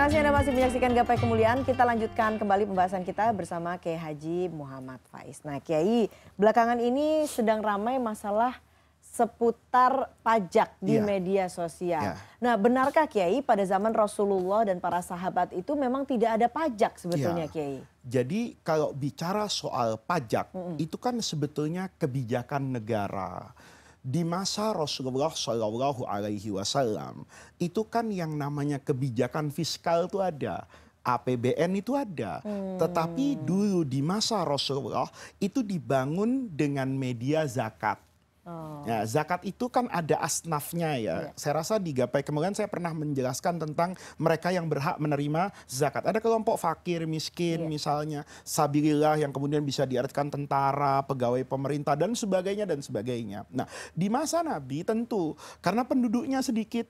Terima kasih Anda masih menyaksikan Gapai Kemuliaan. Kita lanjutkan kembali pembahasan kita bersama Kiai Haji Muhammad Faiz. Nah Kiai, belakangan ini sedang ramai masalah seputar pajak di media sosial. Nah benarkah Kiai pada zaman Rasulullah dan para sahabat itu memang tidak ada pajak sebetulnya Kiai? Jadi kalau bicara soal pajak itu kan sebetulnya kebijakan negara. Di masa Rasulullah Shallallahu Alaihi Wasallam itu kan yang namanya kebijakan fiskal itu ada, APBN itu ada. Tetapi dulu di masa Rasulullah itu dibangun dengan media zakat. Ya, zakat itu kan ada asnafnya ya. Saya rasa di Gapai Kemuliaan saya pernah menjelaskan tentang mereka yang berhak menerima zakat. Ada kelompok fakir, miskin misalnya, sabilillah yang kemudian bisa diartikan tentara, pegawai pemerintah dan sebagainya dan sebagainya. Nah, di masa Nabi tentu karena penduduknya sedikit,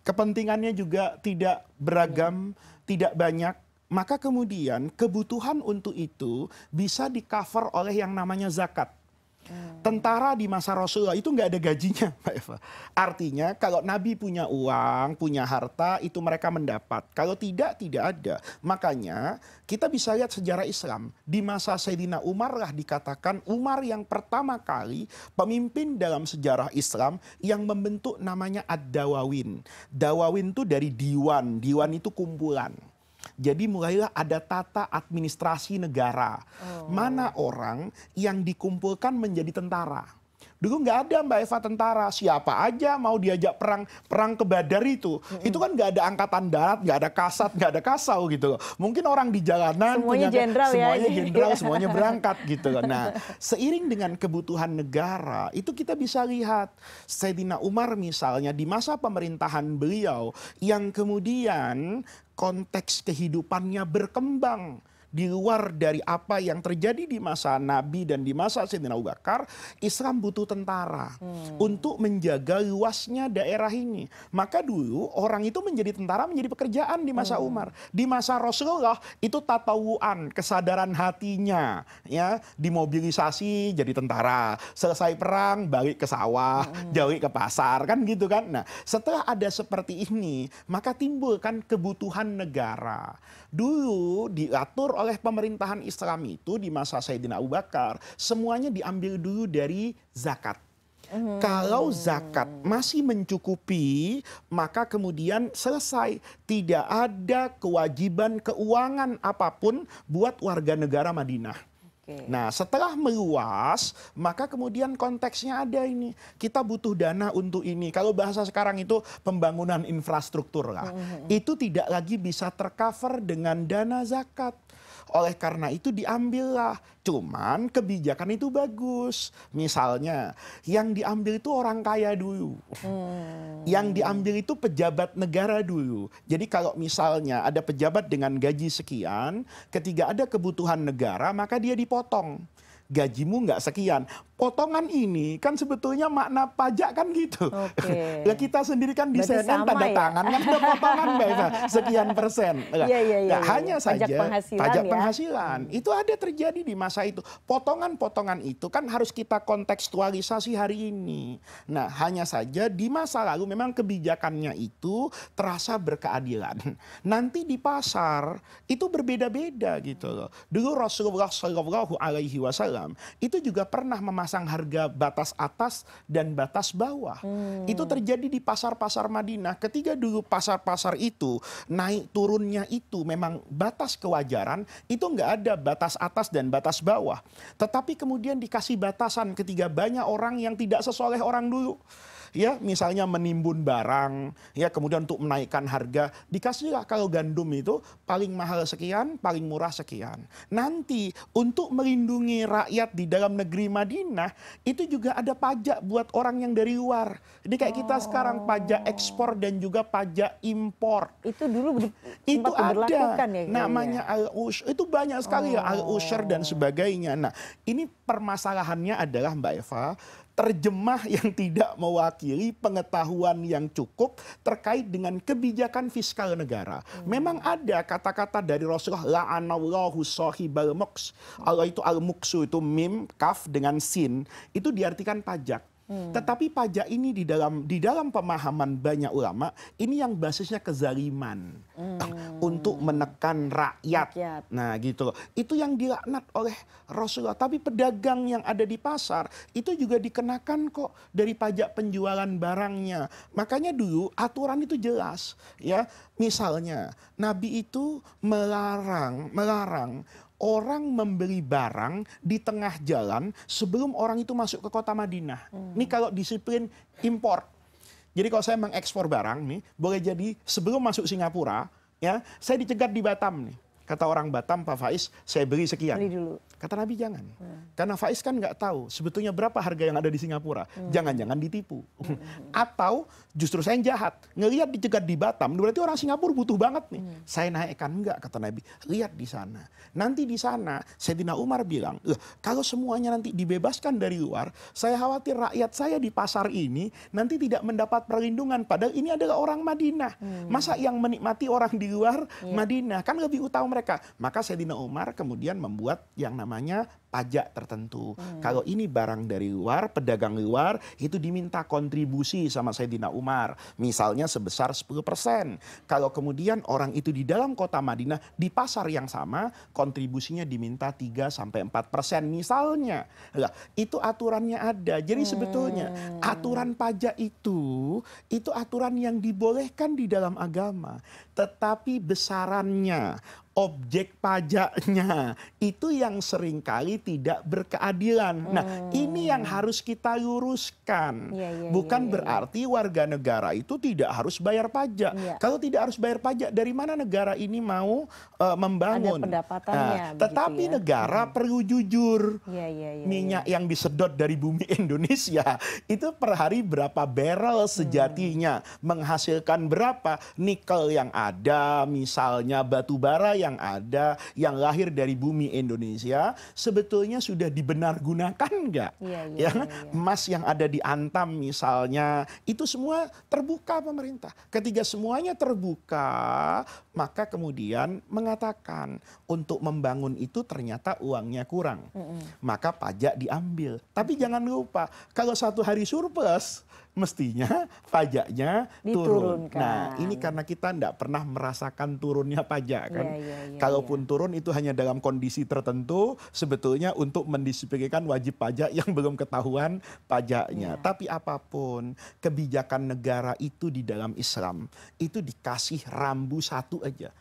kepentingannya juga tidak beragam, tidak banyak, maka kemudian kebutuhan untuk itu bisa di-cover oleh yang namanya zakat. Tentara di masa Rasulullah itu nggak ada gajinya, Mbak Eva. Artinya kalau Nabi punya uang, punya harta, itu mereka mendapat. Kalau tidak, tidak ada. Makanya kita bisa lihat sejarah Islam. Di masa Sayyidina Umar lah dikatakan Umar yang pertama kali pemimpin dalam sejarah Islam yang membentuk namanya Ad-Dawawin. Dawawin itu dari diwan. Diwan itu kumpulan. Jadi mulailah ada tata administrasi negara. Mana orang yang dikumpulkan menjadi tentara. Dulu nggak ada Mbak Eva tentara. Siapa aja mau diajak perang ke Badar itu. Itu kan nggak ada angkatan darat, nggak ada kasat, nggak ada kasau gitu loh. Mungkin orang di jalanan semuanya jenderal ya. Semuanya jenderal, semuanya berangkat gitu loh. Nah, seiring dengan kebutuhan negara, itu kita bisa lihat Sayyidina Umar misalnya di masa pemerintahan beliau yang kemudian konteks kehidupannya berkembang di luar dari apa yang terjadi di masa Nabi dan di masa Sayyidina Abu Bakar. Islam butuh tentara untuk menjaga luasnya daerah ini. Maka dulu orang itu menjadi tentara menjadi pekerjaan di masa Umar. Di masa Rasulullah itu tatawuan, kesadaran hatinya ya, dimobilisasi jadi tentara. Selesai perang balik ke sawah, balik ke pasar kan gitu kan. Nah, setelah ada seperti ini, maka timbul kan kebutuhan negara. Dulu diatur oleh pemerintahan Islam itu di masa Sayyidina Abu Bakar, semuanya diambil dulu dari zakat. Kalau zakat masih mencukupi, maka kemudian selesai. Tidak ada kewajiban keuangan apapun buat warga negara Madinah. Nah, setelah meluas, maka kemudian konteksnya ada ini. Kita butuh dana untuk ini. Kalau bahasa sekarang itu pembangunan infrastruktur lah. Itu tidak lagi bisa tercover dengan dana zakat. Oleh karena itu diambillah. Cuman kebijakan itu bagus. Misalnya yang diambil itu orang kaya dulu. Yang diambil itu pejabat negara dulu. Jadi kalau misalnya ada pejabat dengan gaji sekian, ketika ada kebutuhan negara maka dia dipotong. Gajimu nggak sekian. Potongan ini kan sebetulnya makna pajak kan gitu. Lah kita sendiri kan di CNN tanda tangan kan ada potongan Mbak Eva, sekian persen. Hanya saja pajak penghasilan itu ada terjadi di masa itu. Potongan-potongan itu kan harus kita kontekstualisasi hari ini. Nah, hanya saja di masa lalu memang kebijakannya itu terasa berkeadilan. Nanti di pasar itu berbeda-beda gitu loh. Dulu Rasulullah Shallallahu Alaihi Wasallam itu juga pernah memasang harga batas atas dan batas bawah. Itu terjadi di pasar-pasar Madinah. Ketika dulu pasar-pasar itu naik turunnya itu memang batas kewajaran, itu nggak ada batas atas dan batas bawah. Tetapi kemudian dikasih batasan ketika banyak orang yang tidak sesoleh orang dulu. Ya, misalnya menimbun barang, ya kemudian untuk menaikkan harga, dikasihlah kalau gandum itu paling mahal sekian, paling murah sekian. Nanti untuk melindungi rakyat di dalam negeri Madinah, itu juga ada pajak buat orang yang dari luar. Jadi kayak kita sekarang pajak ekspor dan juga pajak impor. Itu dulu itu ada ya, namanya al-ush, itu banyak sekali ya al-ushr dan sebagainya. Nah, ini permasalahannya adalah Mbak Eva, terjemah yang tidak mewakili pengetahuan yang cukup terkait dengan kebijakan fiskal negara. Memang ada kata-kata dari Rasulullah, la'anallahu shahibal muks. Allah itu al-muksu itu mim, kaf dengan sin, itu diartikan pajak. Tetapi pajak ini di dalam pemahaman banyak ulama, ini yang basisnya kezaliman. Untuk menekan rakyat. Nah gitu loh. Itu yang dilaknat oleh Rasulullah. Tapi pedagang yang ada di pasar, itu juga dikenakan kok dari pajak penjualan barangnya. Makanya dulu aturan itu jelas. Ya, misalnya Nabi itu melarang orang membeli barang di tengah jalan sebelum orang itu masuk ke kota Madinah. Ini kalau disiplin impor. Jadi kalau saya mengekspor barang nih, boleh jadi sebelum masuk Singapura, ya, saya dicegat di Batam nih. Kata orang Batam, Pak Faiz, saya beli sekian. Beli dulu. Kata Nabi jangan. Karena Faiz kan nggak tahu sebetulnya berapa harga yang ada di Singapura. Jangan-jangan ditipu. Atau justru saya yang jahat. Ngelihat dicegat di Batam, berarti orang Singapura butuh banget nih. Saya naikkan, enggak, kata Nabi. Lihat di sana. Nanti di sana, Sayyidina Umar bilang, kalau semuanya nanti dibebaskan dari luar, saya khawatir rakyat saya di pasar ini nanti tidak mendapat perlindungan. Padahal ini adalah orang Madinah. Masa yang menikmati orang di luar Madinah? Kan lebih utama mereka. Maka Sayyidina Umar kemudian membuat yang namanya pajak tertentu. Kalau ini barang dari luar, pedagang luar, itu diminta kontribusi sama Sayyidina Umar. Misalnya sebesar 10%. Kalau kemudian orang itu di dalam kota Madinah, di pasar yang sama, kontribusinya diminta 3-4% misalnya. Lah, itu aturannya ada. Jadi sebetulnya aturan pajak itu aturan yang dibolehkan di dalam agama. Tetapi besarannya, objek pajaknya itu yang seringkali tidak berkeadilan. Nah, ini yang harus kita luruskan. Bukan berarti warga negara itu tidak harus bayar pajak. Kalau tidak harus bayar pajak, dari mana negara ini mau membangun? Ada pendapatannya. Tetapi negara perlu jujur. Minyak yang disedot dari bumi Indonesia itu per hari berapa barrel sejatinya, menghasilkan berapa nikel yang ada, misalnya batu bara yang ada, yang lahir dari bumi Indonesia, sebetulnya sudah dibenargunakan enggak? Emas yang ada di Antam misalnya, itu semua terbuka pemerintah. Ketika semuanya terbuka, maka kemudian mengatakan untuk membangun itu ternyata uangnya kurang. Maka pajak diambil. Tapi jangan lupa, kalau satu hari surplus, mestinya pajaknya turun. Nah, ini karena kita tidak pernah merasakan turunnya pajak kan. Kalaupun turun itu hanya dalam kondisi tertentu, sebetulnya untuk mendisiplinkan wajib pajak yang belum ketahuan pajaknya. Tapi apapun, kebijakan negara itu di dalam Islam, itu dikasih rambu satu aja.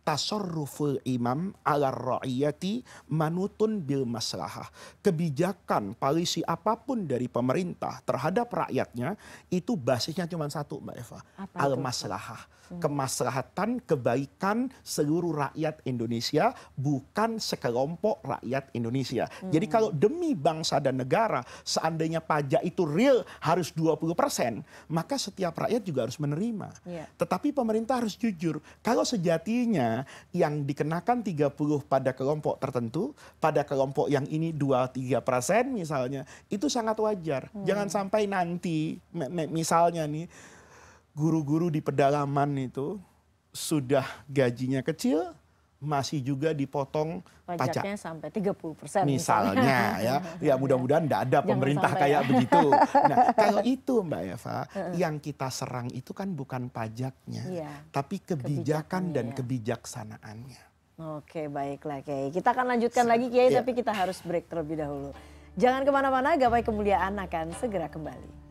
Tasarruful imam ala ra'iyati manutun bil maslahah. Kebijakan, polisi apapun dari pemerintah terhadap rakyatnya, itu basisnya cuma satu, Mbak Eva. Al-maslahah. Kemaslahatan, kebaikan seluruh rakyat Indonesia, bukan sekelompok rakyat Indonesia. Jadi kalau demi bangsa dan negara, seandainya pajak itu real harus 20%, maka setiap rakyat juga harus menerima. Tetapi pemerintah harus jujur. Kalau sejatinya yang dikenakan 30 pada kelompok tertentu, pada kelompok yang ini 2-3% misalnya, itu sangat wajar. Jangan sampai nanti misalnya nih, guru-guru di pedalaman itu sudah gajinya kecil, masih juga dipotong pajaknya pajak sampai 30% misalnya. Ya mudah-mudahan tidak ada pemerintah kayak begitu. Nah, kalau itu Mbak Eva, yang kita serang itu kan bukan pajaknya, tapi kebijakan dan kebijaksanaannya. Oke, baiklah Kiai. Kita akan lanjutkan lagi Kiai, tapi kita harus break terlebih dahulu. Jangan kemana-mana, Gapai Kemuliaan akan segera kembali.